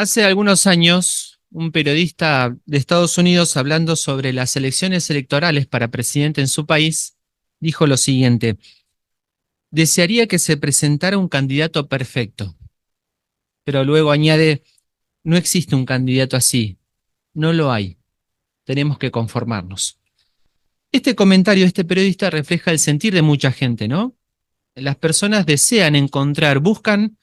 Hace algunos años, un periodista de Estados Unidos, hablando sobre las elecciones electorales para presidente en su país, dijo lo siguiente: desearía que se presentara un candidato perfecto, pero luego añade, no existe un candidato así, no lo hay, tenemos que conformarnos. Este comentario de este periodista refleja el sentir de mucha gente, ¿no? Las personas desean encontrar, buscan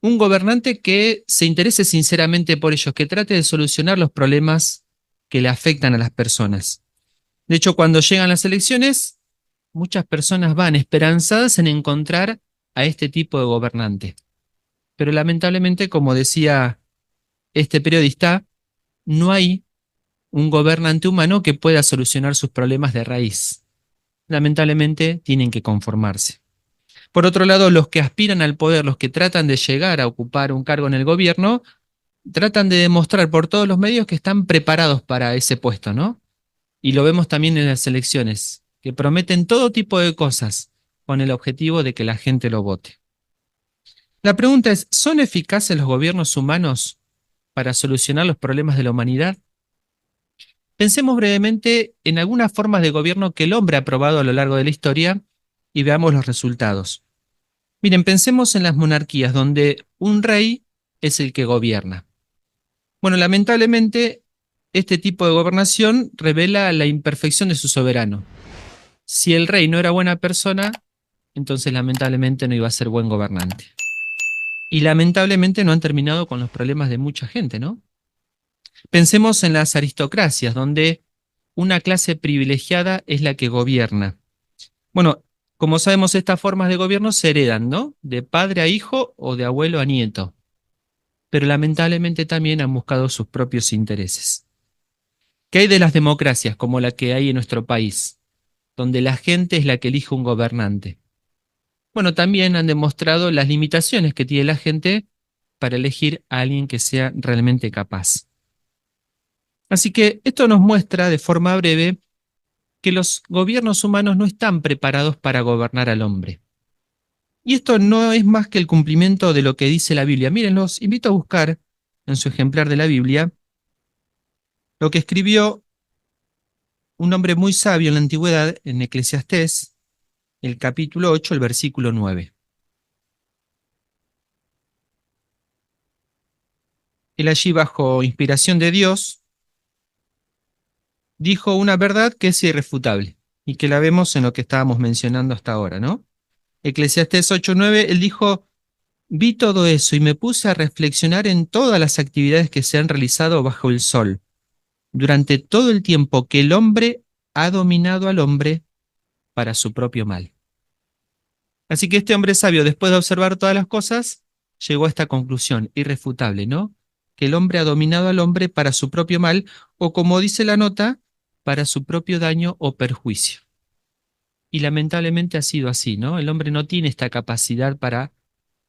un gobernante que se interese sinceramente por ellos, que trate de solucionar los problemas que le afectan a las personas. De hecho, cuando llegan las elecciones, muchas personas van esperanzadas en encontrar a este tipo de gobernante. Pero lamentablemente, como decía este periodista, no hay un gobernante humano que pueda solucionar sus problemas de raíz. Lamentablemente, tienen que conformarse. Por otro lado, los que aspiran al poder, los que tratan de llegar a ocupar un cargo en el gobierno, tratan de demostrar por todos los medios que están preparados para ese puesto, ¿no? Y lo vemos también en las elecciones, que prometen todo tipo de cosas con el objetivo de que la gente lo vote. La pregunta es, ¿son eficaces los gobiernos humanos para solucionar los problemas de la humanidad? Pensemos brevemente en algunas formas de gobierno que el hombre ha probado a lo largo de la historia y veamos los resultados. Miren, pensemos en las monarquías donde un rey es el que gobierna. Bueno, lamentablemente, este tipo de gobernación revela la imperfección de su soberano. Si el rey no era buena persona, entonces lamentablemente no iba a ser buen gobernante. Y lamentablemente no han terminado con los problemas de mucha gente, ¿no? Pensemos en las aristocracias, donde una clase privilegiada es la que gobierna. Bueno, como sabemos, estas formas de gobierno se heredan, ¿no? De padre a hijo o de abuelo a nieto. Pero lamentablemente también han buscado sus propios intereses. ¿Qué hay de las democracias como la que hay en nuestro país, donde la gente es la que elige un gobernante? Bueno, también han demostrado las limitaciones que tiene la gente para elegir a alguien que sea realmente capaz. Así que esto nos muestra de forma breve que los gobiernos humanos no están preparados para gobernar al hombre. Y esto no es más que el cumplimiento de lo que dice la Biblia. Miren, los invito a buscar en su ejemplar de la Biblia lo que escribió un hombre muy sabio en la antigüedad, en Eclesiastés, el capítulo 8, el versículo 9. Él allí, bajo inspiración de Dios, dijo una verdad que es irrefutable y que la vemos en lo que estábamos mencionando hasta ahora, ¿no? Eclesiastés 8:9, él dijo, vi todo eso y me puse a reflexionar en todas las actividades que se han realizado bajo el sol, durante todo el tiempo que el hombre ha dominado al hombre para su propio mal. Así que este hombre sabio, después de observar todas las cosas, llegó a esta conclusión irrefutable, ¿no? Que el hombre ha dominado al hombre para su propio mal, o como dice la nota, para su propio daño o perjuicio. Y lamentablemente ha sido así, ¿no? El hombre no tiene esta capacidad para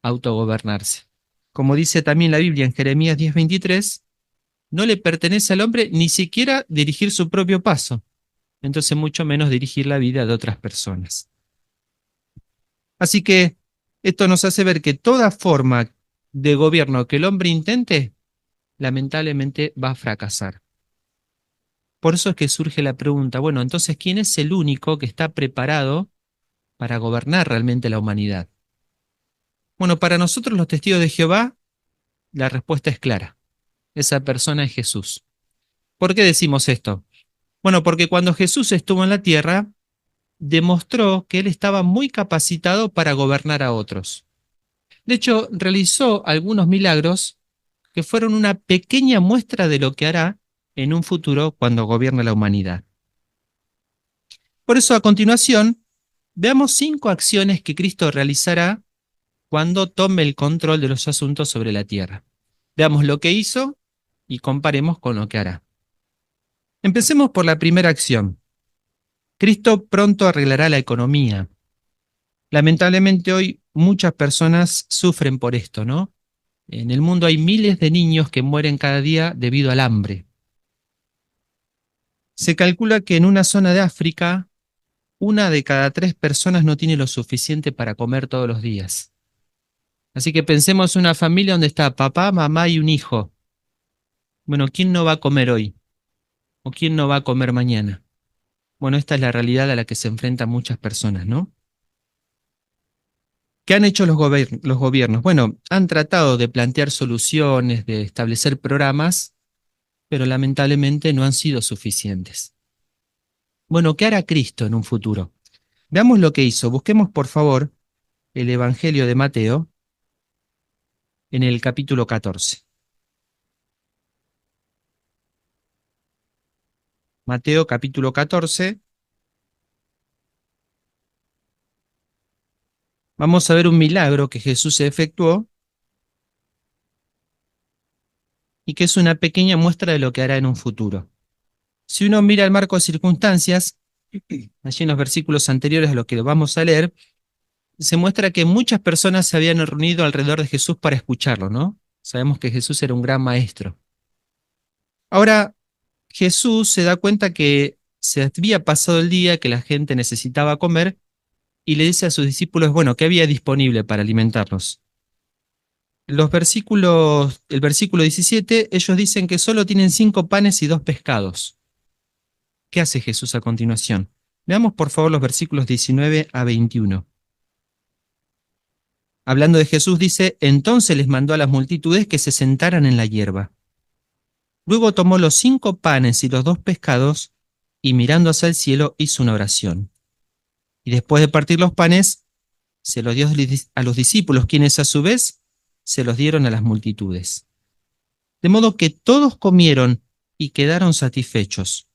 autogobernarse. Como dice también la Biblia en Jeremías 10:23, no le pertenece al hombre ni siquiera dirigir su propio paso, entonces mucho menos dirigir la vida de otras personas. Así que esto nos hace ver que toda forma de gobierno que el hombre intente, lamentablemente va a fracasar. Por eso es que surge la pregunta, bueno, entonces, ¿quién es el único que está preparado para gobernar realmente la humanidad? Bueno, para nosotros los testigos de Jehová, la respuesta es clara. Esa persona es Jesús. ¿Por qué decimos esto? Bueno, porque cuando Jesús estuvo en la tierra, demostró que él estaba muy capacitado para gobernar a otros. De hecho, realizó algunos milagros que fueron una pequeña muestra de lo que hará en un futuro cuando gobierne la humanidad. Por eso, a continuación, veamos 5 acciones que Cristo realizará cuando tome el control de los asuntos sobre la tierra. Veamos lo que hizo y comparemos con lo que hará. Empecemos por la primera acción. Cristo pronto arreglará la economía. Lamentablemente hoy muchas personas sufren por esto, ¿no? En el mundo hay miles de niños que mueren cada día debido al hambre. Se calcula que en una zona de África, 1 de cada 3 personas no tiene lo suficiente para comer todos los días. Así que pensemos en una familia donde está papá, mamá y un hijo. Bueno, ¿quién no va a comer hoy? ¿O quién no va a comer mañana? Bueno, esta es la realidad a la que se enfrentan muchas personas, ¿no? ¿Qué han hecho los gobiernos? Bueno, han tratado de plantear soluciones, de establecer programas, pero lamentablemente no han sido suficientes. Bueno, ¿qué hará Cristo en un futuro? Veamos lo que hizo. Busquemos, por favor, el Evangelio de Mateo en el capítulo 14. Mateo capítulo 14. Vamos a ver un milagro que Jesús efectuó y que es una pequeña muestra de lo que hará en un futuro. Si uno mira el marco de circunstancias, allí en los versículos anteriores a lo que vamos a leer, se muestra que muchas personas se habían reunido alrededor de Jesús para escucharlo, ¿no? Sabemos que Jesús era un gran maestro. Ahora, Jesús se da cuenta que se había pasado el día, que la gente necesitaba comer, y le dice a sus discípulos, bueno, ¿qué había disponible para alimentarlos? El versículo 17, ellos dicen que solo tienen 5 panes y 2 pescados. ¿Qué hace Jesús a continuación? Veamos por favor los versículos 19 a 21. Hablando de Jesús dice, entonces les mandó a las multitudes que se sentaran en la hierba. Luego tomó los 5 panes y los 2 pescados y mirando hacia el cielo hizo una oración. Y después de partir los panes, se los dio a los discípulos, quienes a su vez se los dieron a las multitudes. De modo que todos comieron y quedaron satisfechos.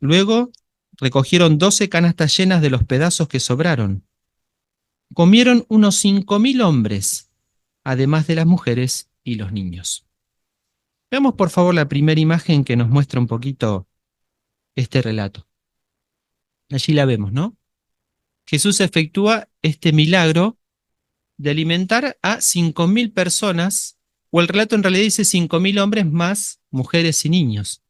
Luego recogieron 12 canastas llenas de los pedazos que sobraron. Comieron unos 5.000 hombres, además de las mujeres y los niños. Veamos por favor la primera imagen que nos muestra un poquito este relato. Allí la vemos, ¿no? Jesús efectúa este milagro de alimentar a 5.000 personas, o el relato en realidad dice 5.000 hombres más mujeres y niños.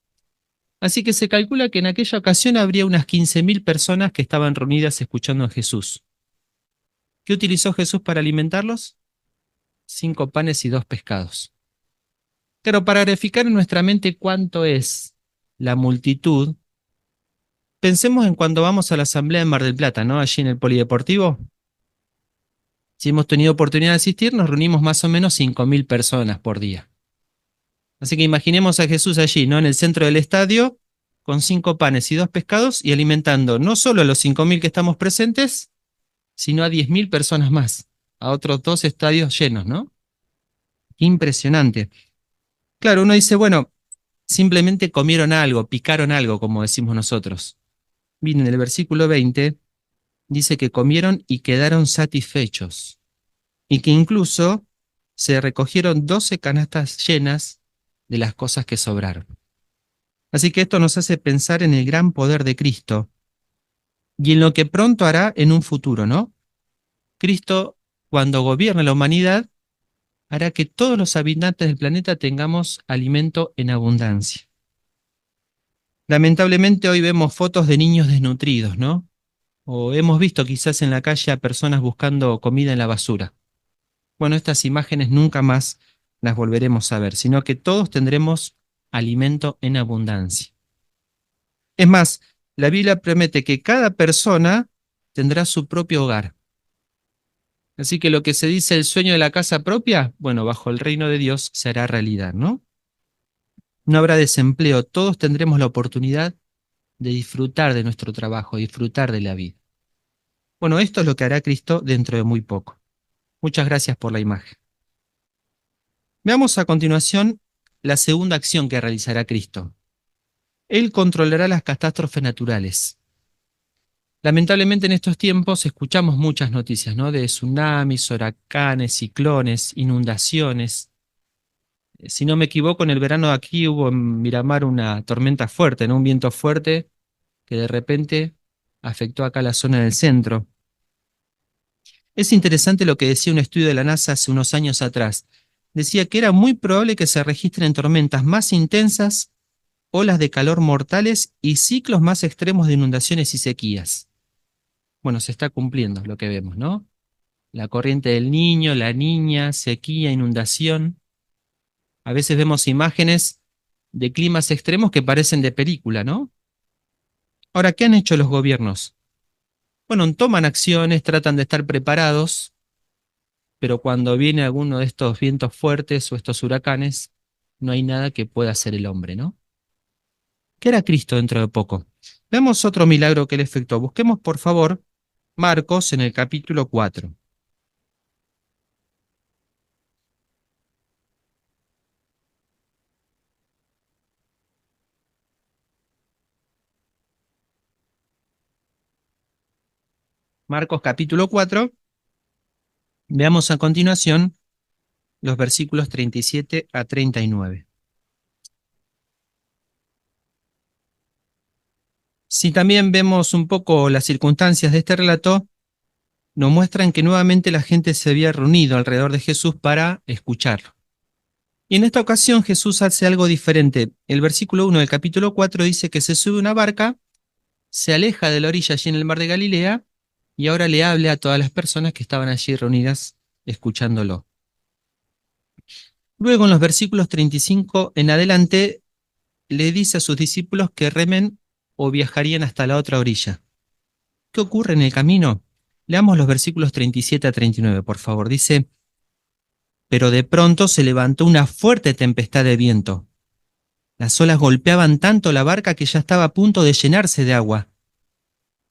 Así que se calcula que en aquella ocasión habría unas 15.000 personas que estaban reunidas escuchando a Jesús. ¿Qué utilizó Jesús para alimentarlos? 5 panes y 2 pescados. Claro, para graficar en nuestra mente cuánto es la multitud, pensemos en cuando vamos a la asamblea en Mar del Plata, ¿no? Allí en el Polideportivo. Si hemos tenido oportunidad de asistir, nos reunimos más o menos 5.000 personas por día. Así que imaginemos a Jesús allí, ¿no? En el centro del estadio, con 5 panes y 2 pescados y alimentando no solo a los 5.000 que estamos presentes, sino a 10.000 personas más, a otros 2 estadios llenos, ¿no? Qué impresionante. Claro, uno dice, bueno, simplemente comieron algo, picaron algo, como decimos nosotros. Bien, en el versículo 20 dice que comieron y quedaron satisfechos, y que incluso se recogieron 12 canastas llenas de las cosas que sobraron. Así que esto nos hace pensar en el gran poder de Cristo y en lo que pronto hará en un futuro, ¿no? Cristo, cuando gobierne la humanidad, hará que todos los habitantes del planeta tengamos alimento en abundancia. Lamentablemente hoy vemos fotos de niños desnutridos, ¿no? O hemos visto quizás en la calle a personas buscando comida en la basura. Bueno, estas imágenes nunca más las volveremos a ver, sino que todos tendremos alimento en abundancia. Es más, la Biblia promete que cada persona tendrá su propio hogar. Así que lo que se dice el sueño de la casa propia, bueno, bajo el reino de Dios se hará realidad, ¿no? No habrá desempleo, todos tendremos la oportunidad de disfrutar de nuestro trabajo, disfrutar de la vida. Bueno, esto es lo que hará Cristo dentro de muy poco. Muchas gracias por la imagen. Veamos a continuación la segunda acción que realizará Cristo. Él controlará las catástrofes naturales. Lamentablemente en estos tiempos escuchamos muchas noticias, ¿no? De tsunamis, huracanes, ciclones, inundaciones. Si no me equivoco, en el verano de aquí hubo en Miramar una tormenta fuerte, ¿no? Un viento fuerte que de repente afectó acá la zona del centro. Es interesante lo que decía un estudio de la NASA hace unos años atrás. Decía que era muy probable que se registren tormentas más intensas, olas de calor mortales y ciclos más extremos de inundaciones y sequías. Bueno, se está cumpliendo lo que vemos, ¿no? La corriente del Niño, la Niña, sequía, inundación. A veces vemos imágenes de climas extremos que parecen de película, ¿no? Ahora, ¿qué han hecho los gobiernos? Bueno, toman acciones, tratan de estar preparados, pero cuando viene alguno de estos vientos fuertes o estos huracanes, no hay nada que pueda hacer el hombre, ¿no? ¿Qué hará Cristo dentro de poco? Veamos otro milagro que él efectuó. Busquemos, por favor, Marcos en el capítulo 4. Marcos capítulo 4. Veamos a continuación los versículos 37 a 39. Si también vemos un poco las circunstancias de este relato, nos muestran que nuevamente la gente se había reunido alrededor de Jesús para escucharlo. Y en esta ocasión Jesús hace algo diferente. El versículo 1 del capítulo 4 dice que se sube a una barca, se aleja de la orilla allí en el mar de Galilea y ahora le habla a todas las personas que estaban allí reunidas escuchándolo. Luego en los versículos 35 en adelante le dice a sus discípulos que remen o viajarían hasta la otra orilla. ¿Qué ocurre en el camino? Leamos los versículos 37 a 39, por favor. Dice: pero de pronto se levantó una fuerte tempestad de viento. Las olas golpeaban tanto la barca que ya estaba a punto de llenarse de agua.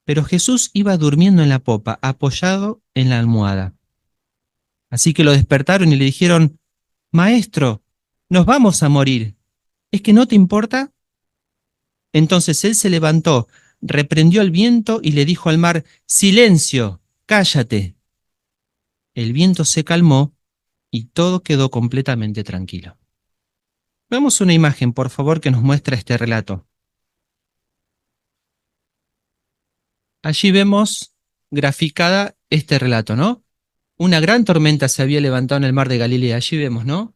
Pero Jesús iba durmiendo en la popa, apoyado en la almohada. Así que lo despertaron y le dijeron: Maestro, nos vamos a morir. ¿Es que no te importa? Entonces él se levantó, reprendió al viento y le dijo al mar: Silencio, cállate. El viento se calmó y todo quedó completamente tranquilo. Veamos una imagen, por favor, que nos muestra este relato. Allí vemos graficada este relato, ¿no? Una gran tormenta se había levantado en el mar de Galilea. Allí vemos, ¿no?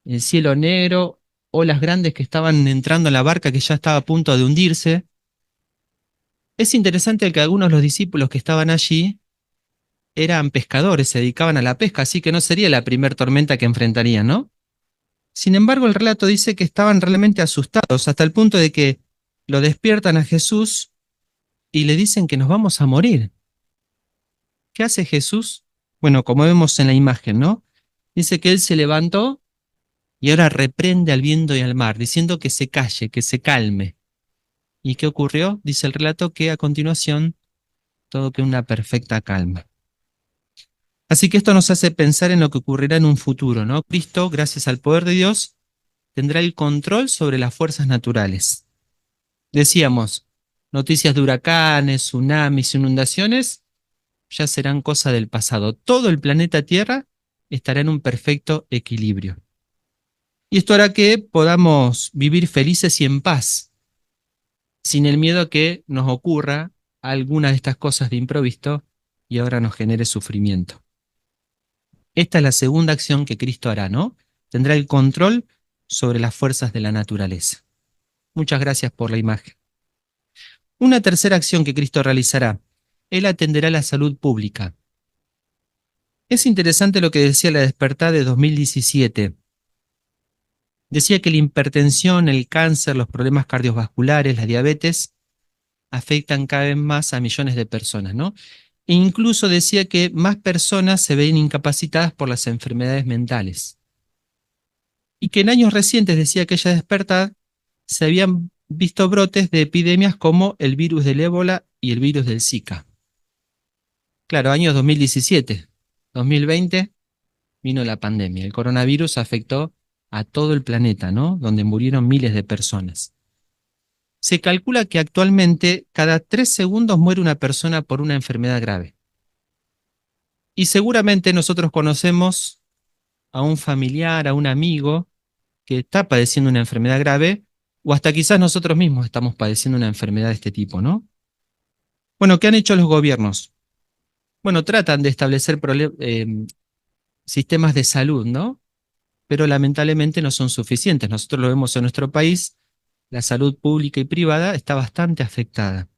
El cielo negro, olas grandes que estaban entrando en la barca que ya estaba a punto de hundirse. Es interesante que algunos de los discípulos que estaban allí eran pescadores, se dedicaban a la pesca, así que no sería la primera tormenta que enfrentarían, ¿no? Sin embargo, el relato dice que estaban realmente asustados, hasta el punto de que lo despiertan a Jesús y le dicen que nos vamos a morir. ¿Qué hace Jesús? Bueno, como vemos en la imagen, ¿no? Dice que él se levantó y ahora reprende al viento y al mar, diciendo que se calle, que se calme. ¿Y qué ocurrió? Dice el relato que a continuación todo quedó en una perfecta calma. Así que esto nos hace pensar en lo que ocurrirá en un futuro, ¿no? Cristo, gracias al poder de Dios, tendrá el control sobre las fuerzas naturales. Decíamos, noticias de huracanes, tsunamis, inundaciones, ya serán cosa del pasado. Todo el planeta Tierra estará en un perfecto equilibrio. Y esto hará que podamos vivir felices y en paz, sin el miedo a que nos ocurra alguna de estas cosas de improviso y ahora nos genere sufrimiento. Esta es la segunda acción que Cristo hará, ¿no? Tendrá el control sobre las fuerzas de la naturaleza. Muchas gracias por la imagen. Una tercera acción que Cristo realizará: Él atenderá la salud pública. Es interesante lo que decía la Despertá de 2017. Decía que la hipertensión, el cáncer, los problemas cardiovasculares, la diabetes, afectan cada vez más a millones de personas, ¿no? E incluso decía que más personas se ven incapacitadas por las enfermedades mentales. Y que en años recientes, decía aquella Despertad, se habían visto brotes de epidemias como el virus del ébola y el virus del Zika. Claro, años 2017, 2020 vino la pandemia. El coronavirus afectó a todo el planeta, ¿no? Donde murieron miles de personas. Se calcula que actualmente cada 3 segundos muere una persona por una enfermedad grave. Y seguramente nosotros conocemos a un familiar, a un amigo que está padeciendo una enfermedad grave, o hasta quizás nosotros mismos estamos padeciendo una enfermedad de este tipo, ¿no? Bueno, ¿qué han hecho los gobiernos? Bueno, tratan de establecer sistemas de salud, ¿no? Pero lamentablemente no son suficientes. Nosotros lo vemos en nuestro país, la salud pública y privada está bastante afectada.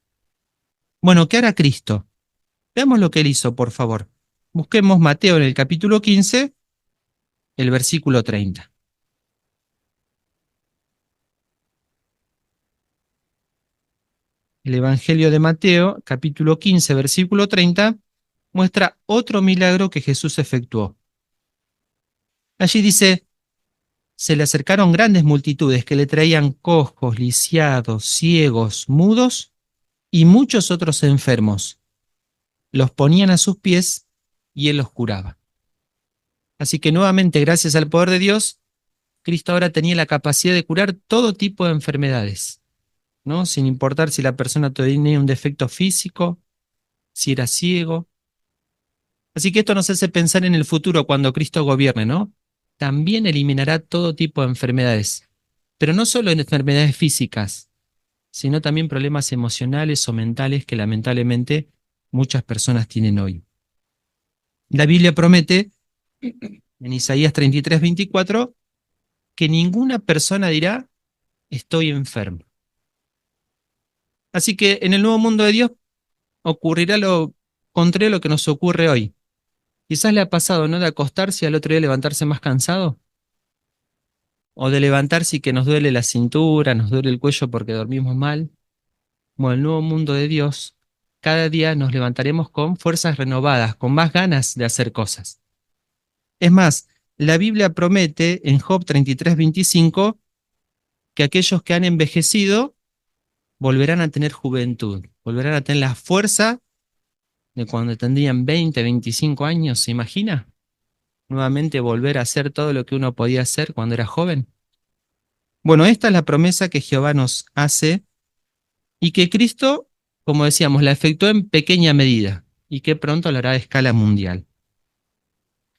Bueno, ¿qué hará Cristo? Veamos lo que él hizo, por favor. Busquemos Mateo en el capítulo 15, el versículo 30. el Evangelio de Mateo, capítulo 15, versículo 30, muestra otro milagro que Jesús efectuó. Allí dice: se le acercaron grandes multitudes que le traían cojos, lisiados, ciegos, mudos y muchos otros enfermos. Los ponían a sus pies y él los curaba. Así que nuevamente, gracias al poder de Dios, Cristo ahora tenía la capacidad de curar todo tipo de enfermedades, ¿no? Sin importar si la persona tenía un defecto físico, si era ciego. Así que esto nos hace pensar en el futuro cuando Cristo gobierne, ¿no? También eliminará todo tipo de enfermedades, pero no solo en enfermedades físicas, sino también problemas emocionales o mentales que lamentablemente muchas personas tienen hoy. La Biblia promete en Isaías 33, 24 que ninguna persona dirá estoy enfermo. Así que en el nuevo mundo de Dios ocurrirá lo contrario a lo que nos ocurre hoy. Quizás le ha pasado, ¿no? De acostarse y al otro día levantarse más cansado, o de levantarse y que nos duele la cintura, nos duele el cuello porque dormimos mal. Bueno, el nuevo mundo de Dios, cada día nos levantaremos con fuerzas renovadas, con más ganas de hacer cosas. Es más, la Biblia promete en Job 33, 25 que aquellos que han envejecido volverán a tener juventud, volverán a tener la fuerza de cuando tendrían 20, 25 años, ¿se imagina? Nuevamente volver a hacer todo lo que uno podía hacer cuando era joven. Bueno, esta es la promesa que Jehová nos hace y que Cristo, como decíamos, la efectuó en pequeña medida y que pronto lo hará a escala mundial.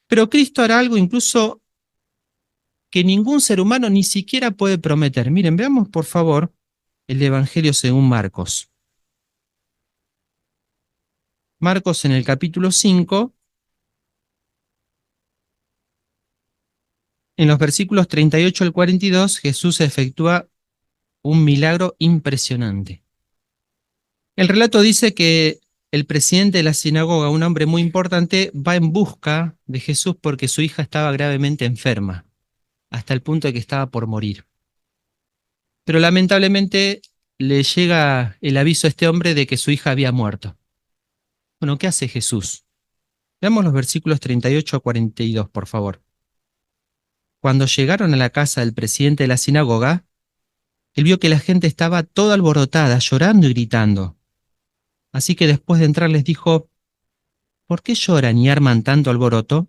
Pero Cristo hará algo incluso que ningún ser humano ni siquiera puede prometer. Miren, veamos por favor el Evangelio según Marcos. Marcos en el capítulo 5, en los versículos 38 al 42, Jesús efectúa un milagro impresionante. El relato dice que el presidente de la sinagoga, un hombre muy importante, va en busca de Jesús porque su hija estaba gravemente enferma, hasta el punto de que estaba por morir. Pero lamentablemente le llega el aviso a este hombre de que su hija había muerto. Bueno, ¿qué hace Jesús? Veamos los versículos 38 a 42, por favor. Cuando llegaron a la casa del presidente de la sinagoga, él vio que la gente estaba toda alborotada, llorando y gritando. Así que después de entrar les dijo: ¿por qué lloran y arman tanto alboroto?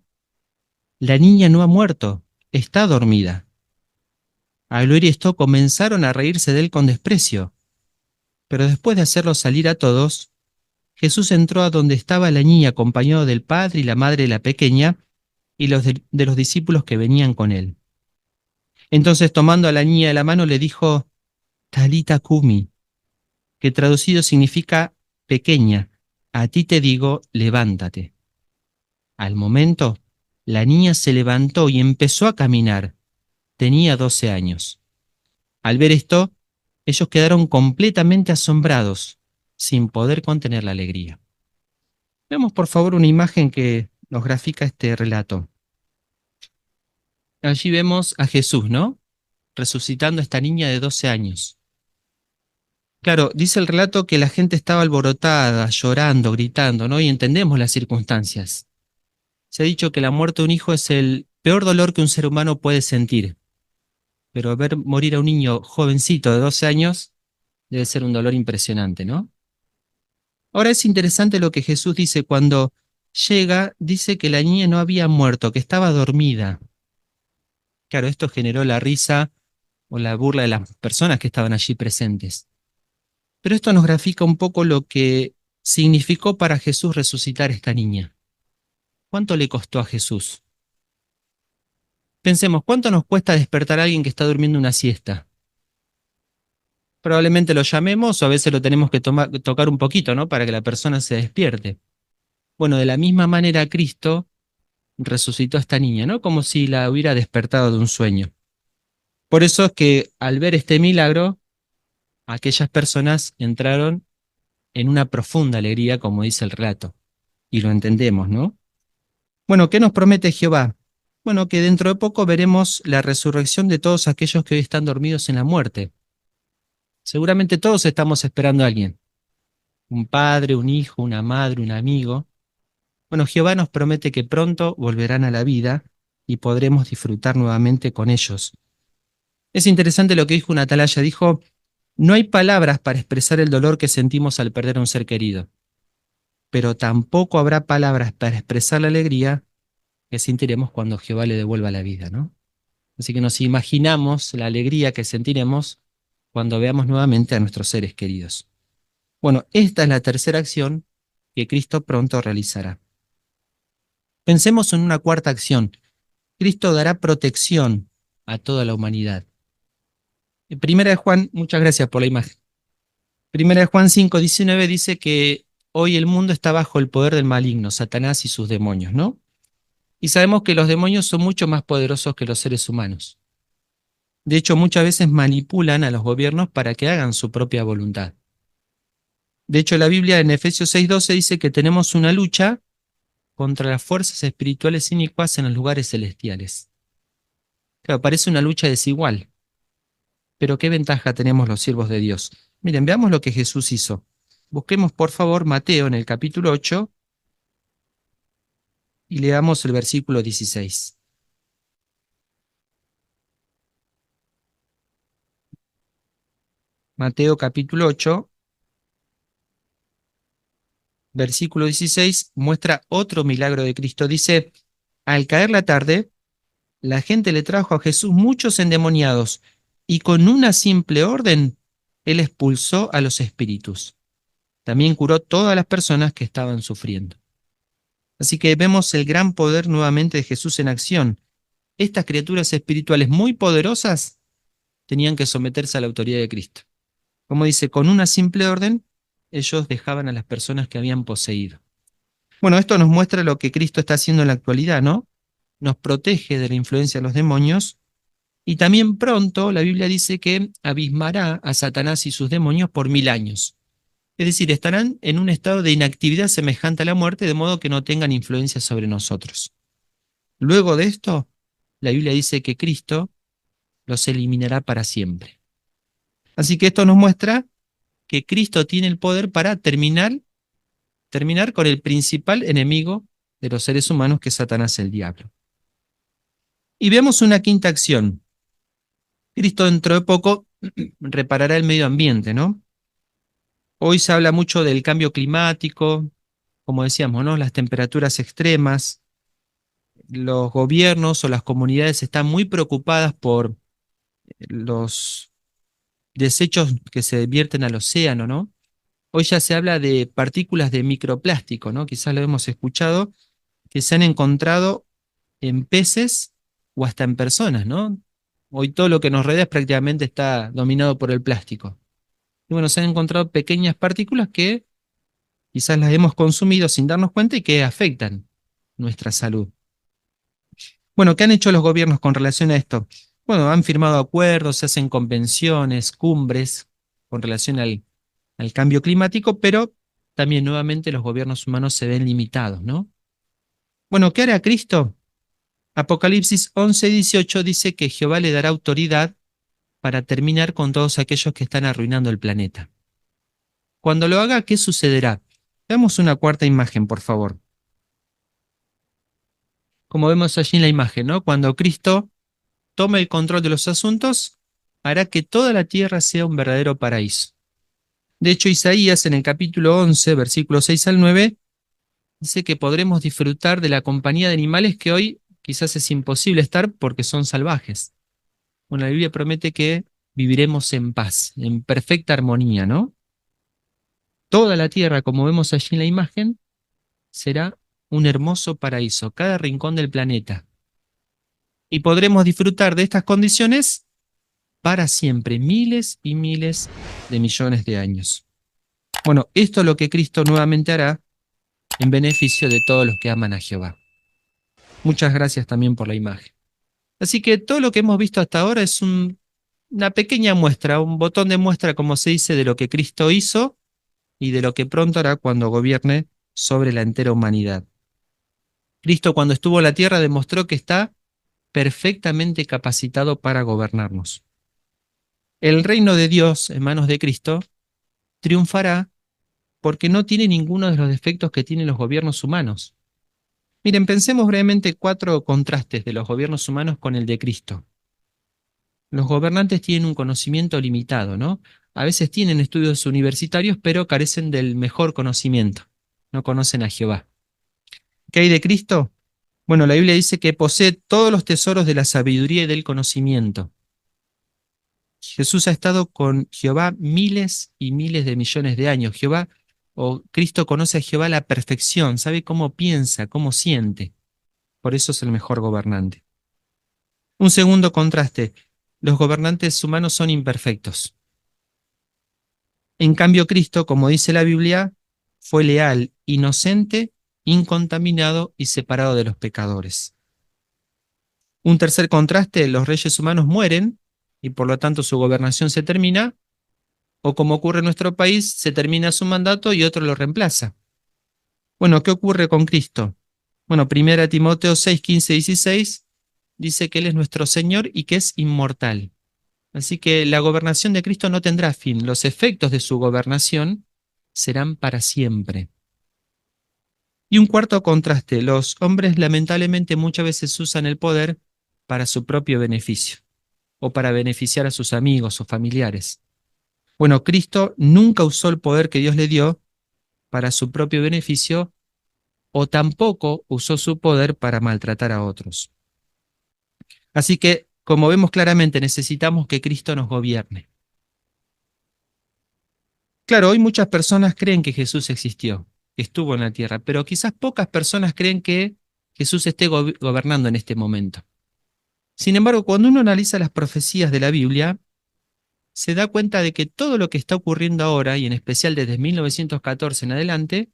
La niña no ha muerto, está dormida. Al oír esto comenzaron a reírse de él con desprecio. Pero después de hacerlos salir a todos, Jesús entró a donde estaba la niña acompañado del padre y la madre de la pequeña y de los discípulos que venían con él. Entonces tomando a la niña de la mano le dijo: Talita Kumi, que traducido significa pequeña, a ti te digo, levántate. Al momento, la niña se levantó y empezó a caminar. Tenía 12 años. Al ver esto, ellos quedaron completamente asombrados, sin poder contener la alegría. Veamos por favor una imagen que nos grafica este relato. Allí vemos a Jesús, ¿no? Resucitando a esta niña de 12 años. Claro, dice el relato que la gente estaba alborotada, llorando, gritando, ¿no? Y entendemos las circunstancias. Se ha dicho que la muerte de un hijo es el peor dolor que un ser humano puede sentir. Pero ver morir a un niño jovencito de 12 años debe ser un dolor impresionante, ¿no? Ahora es interesante lo que Jesús dice cuando llega, dice que la niña no había muerto, que estaba dormida. Claro, esto generó la risa o la burla de las personas que estaban allí presentes. Pero esto nos grafica un poco lo que significó para Jesús resucitar a esta niña. ¿Cuánto le costó a Jesús? Pensemos, ¿cuánto nos cuesta despertar a alguien que está durmiendo una siesta? Probablemente lo llamemos o a veces lo tenemos que tocar un poquito, ¿no? Para que la persona se despierte. Bueno, de la misma manera Cristo resucitó a esta niña, ¿no? Como si la hubiera despertado de un sueño. Por eso es que al ver este milagro, aquellas personas entraron en una profunda alegría, como dice el relato. Y lo entendemos, ¿no? Bueno, ¿qué nos promete Jehová? Bueno, que dentro de poco veremos la resurrección de todos aquellos que hoy están dormidos en la muerte. Seguramente todos estamos esperando a alguien. un padre, un hijo, una madre, un amigo. Bueno, Jehová nos promete que pronto volverán a la vida y podremos disfrutar nuevamente con ellos. Es interesante lo que dijo una atalaya. Dijo, no hay palabras para expresar el dolor que sentimos al perder a un ser querido, pero tampoco habrá palabras para expresar la alegría que sentiremos cuando Jehová le devuelva la vida, ¿no? Así que nos imaginamos la alegría que sentiremos cuando veamos nuevamente a nuestros seres queridos. Bueno, esta es la tercera acción que Cristo pronto realizará. Pensemos en una cuarta acción. Cristo dará protección a toda la humanidad. Primera de Juan, muchas gracias por la imagen. Primera de Juan 5:19 dice que hoy el mundo está bajo el poder del maligno, Satanás y sus demonios, ¿no? Y sabemos que los demonios son mucho más poderosos que los seres humanos. De hecho, muchas veces manipulan a los gobiernos para que hagan su propia voluntad. De hecho, la Biblia en Efesios 6:12 dice que tenemos una lucha contra las fuerzas espirituales inicuas en los lugares celestiales. Claro, parece una lucha desigual, pero ¿qué ventaja tenemos los siervos de Dios? Miren, veamos lo que Jesús hizo. Busquemos por favor Mateo en el capítulo 8 y leamos el versículo 16. Mateo capítulo 8, versículo 16, muestra otro milagro de Cristo. Dice, al caer la tarde, la gente le trajo a Jesús muchos endemoniados y con una simple orden, él expulsó a los espíritus. También curó todas las personas que estaban sufriendo. Así que vemos el gran poder nuevamente de Jesús en acción. Estas criaturas espirituales muy poderosas tenían que someterse a la autoridad de Cristo. Como dice, con una simple orden, ellos dejaban a las personas que habían poseído. Bueno, esto nos muestra lo que Cristo está haciendo en la actualidad, ¿no? Nos protege de la influencia de los demonios y también pronto la Biblia dice que abismará a Satanás y sus demonios por 1000 años. Es decir, estarán en un estado de inactividad semejante a la muerte, de modo que no tengan influencia sobre nosotros. Luego de esto, la Biblia dice que Cristo los eliminará para siempre. Así que esto nos muestra que Cristo tiene el poder para terminar con el principal enemigo de los seres humanos, que es Satanás, el diablo. Y vemos una quinta acción. Cristo dentro de poco reparará el medio ambiente, ¿no? Hoy se habla mucho del cambio climático, como decíamos, ¿no? Las temperaturas extremas. Los gobiernos o las comunidades están muy preocupadas por los desechos que se vierten al océano, ¿no? Hoy ya se habla de partículas de microplástico, ¿no? Quizás lo hemos escuchado, que se han encontrado en peces o hasta en personas, ¿no? Hoy todo lo que nos rodea prácticamente está dominado por el plástico. Y bueno, se han encontrado pequeñas partículas que quizás las hemos consumido sin darnos cuenta y que afectan nuestra salud. Bueno, ¿qué han hecho los gobiernos con relación a esto? Bueno, han firmado acuerdos, se hacen convenciones, cumbres con relación al cambio climático, pero también nuevamente los gobiernos humanos se ven limitados, ¿no? Bueno, ¿qué hará Cristo? Apocalipsis 11:18 dice que Jehová le dará autoridad para terminar con todos aquellos que están arruinando el planeta. Cuando lo haga, ¿qué sucederá? Veamos una cuarta imagen, por favor. Como vemos allí en la imagen, ¿no? Cuando Cristo tome el control de los asuntos, hará que toda la tierra sea un verdadero paraíso. De hecho, Isaías en el capítulo 11, versículos 6 al 9, dice que podremos disfrutar de la compañía de animales que hoy quizás es imposible estar porque son salvajes. Bueno, la Biblia promete que viviremos en paz, en perfecta armonía, ¿no? Toda la tierra, como vemos allí en la imagen, será un hermoso paraíso, cada rincón del planeta. Y podremos disfrutar de estas condiciones para siempre, miles y miles de millones de años. Bueno, esto es lo que Cristo nuevamente hará en beneficio de todos los que aman a Jehová. Muchas gracias también por la imagen. Así que todo lo que hemos visto hasta ahora es una pequeña muestra, un botón de muestra, como se dice, de lo que Cristo hizo y de lo que pronto hará cuando gobierne sobre la entera humanidad. Cristo, cuando estuvo en la tierra, demostró que está perfectamente capacitado para gobernarnos. El reino de Dios en manos de Cristo triunfará porque no tiene ninguno de los defectos que tienen los gobiernos humanos. Miren, pensemos brevemente 4 contrastes de los gobiernos humanos con el de Cristo. Los gobernantes tienen un conocimiento limitado, ¿no? A veces tienen estudios universitarios, pero carecen del mejor conocimiento. No conocen a Jehová. ¿Qué hay de Cristo? Bueno, la Biblia dice que posee todos los tesoros de la sabiduría y del conocimiento. Jesús ha estado con Jehová miles y miles de millones de años. Jehová, o Cristo conoce a Jehová a la perfección, sabe cómo piensa, cómo siente. Por eso es el mejor gobernante. Un segundo contraste, los gobernantes humanos son imperfectos. En cambio, Cristo, como dice la Biblia, fue leal, inocente, incontaminado y separado de los pecadores. Un tercer contraste, los reyes humanos mueren y por lo tanto su gobernación se termina, o como ocurre en nuestro país, se termina su mandato y otro lo reemplaza. Bueno, ¿qué ocurre con Cristo? Bueno, 1 Timoteo 6, 15, 16 dice que Él es nuestro Señor y que es inmortal. Así que la gobernación de Cristo no tendrá fin. Los efectos de su gobernación serán para siempre. Y un cuarto contraste, los hombres lamentablemente muchas veces usan el poder para su propio beneficio o para beneficiar a sus amigos o familiares. Bueno, Cristo nunca usó el poder que Dios le dio para su propio beneficio o tampoco usó su poder para maltratar a otros. Así que, como vemos claramente, necesitamos que Cristo nos gobierne. Claro, hoy muchas personas creen que Jesús existió, que estuvo en la tierra, pero quizás pocas personas creen que Jesús esté gobernando en este momento. Sin embargo, cuando uno analiza las profecías de la Biblia, se da cuenta de que todo lo que está ocurriendo ahora, y en especial desde 1914 en adelante,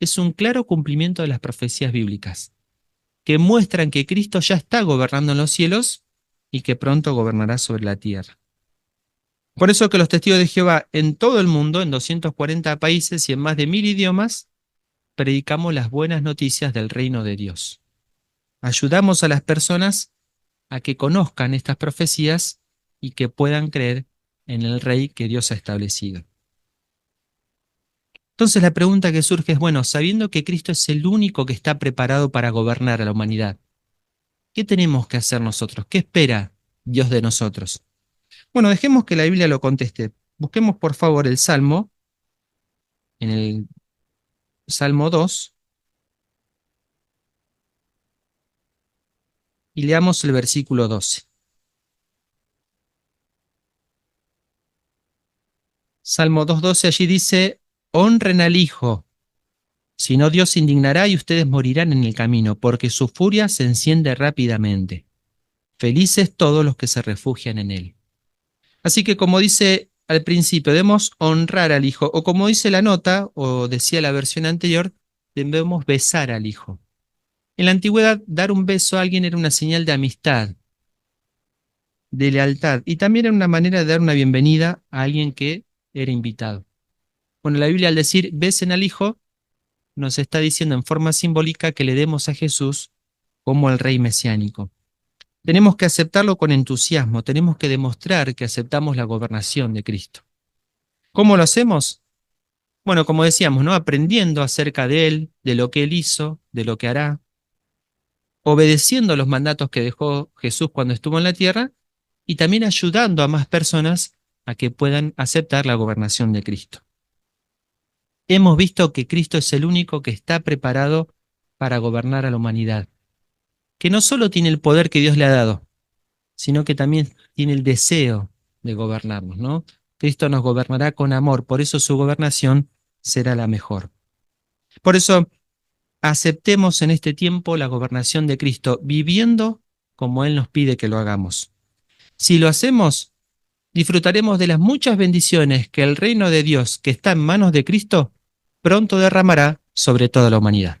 es un claro cumplimiento de las profecías bíblicas, que muestran que Cristo ya está gobernando en los cielos y que pronto gobernará sobre la tierra. Por eso que los testigos de Jehová en todo el mundo, en 240 países y en más de 1000 idiomas, predicamos las buenas noticias del reino de Dios. Ayudamos a las personas a que conozcan estas profecías y que puedan creer en el rey que Dios ha establecido. Entonces la pregunta que surge es, bueno, sabiendo que Cristo es el único que está preparado para gobernar a la humanidad, ¿qué tenemos que hacer nosotros? ¿Qué espera Dios de nosotros? Bueno, dejemos que la Biblia lo conteste. Busquemos por favor el Salmo, en el Salmo 2, y leamos el versículo 12. Salmo 2:12 allí dice, honren al Hijo, si no Dios se indignará y ustedes morirán en el camino, porque su furia se enciende rápidamente. Felices todos los que se refugian en Él. Así que como dice al principio, debemos honrar al Hijo, o como dice la nota, o decía la versión anterior, debemos besar al Hijo. En la antigüedad, dar un beso a alguien era una señal de amistad, de lealtad, y también era una manera de dar una bienvenida a alguien que era invitado. Bueno, la Biblia al decir besen al Hijo, nos está diciendo en forma simbólica que le demos a Jesús como el Rey mesiánico. Tenemos que aceptarlo con entusiasmo, tenemos que demostrar que aceptamos la gobernación de Cristo. ¿Cómo lo hacemos? Bueno, como decíamos, ¿no? Aprendiendo acerca de Él, de lo que Él hizo, de lo que hará, obedeciendo los mandatos que dejó Jesús cuando estuvo en la tierra y también ayudando a más personas a que puedan aceptar la gobernación de Cristo. Hemos visto que Cristo es el único que está preparado para gobernar a la humanidad, que no solo tiene el poder que Dios le ha dado, sino que también tiene el deseo de gobernarnos, ¿no? Cristo nos gobernará con amor, por eso su gobernación será la mejor. Por eso, aceptemos en este tiempo la gobernación de Cristo, viviendo como Él nos pide que lo hagamos. Si lo hacemos, disfrutaremos de las muchas bendiciones que el reino de Dios, que está en manos de Cristo, pronto derramará sobre toda la humanidad.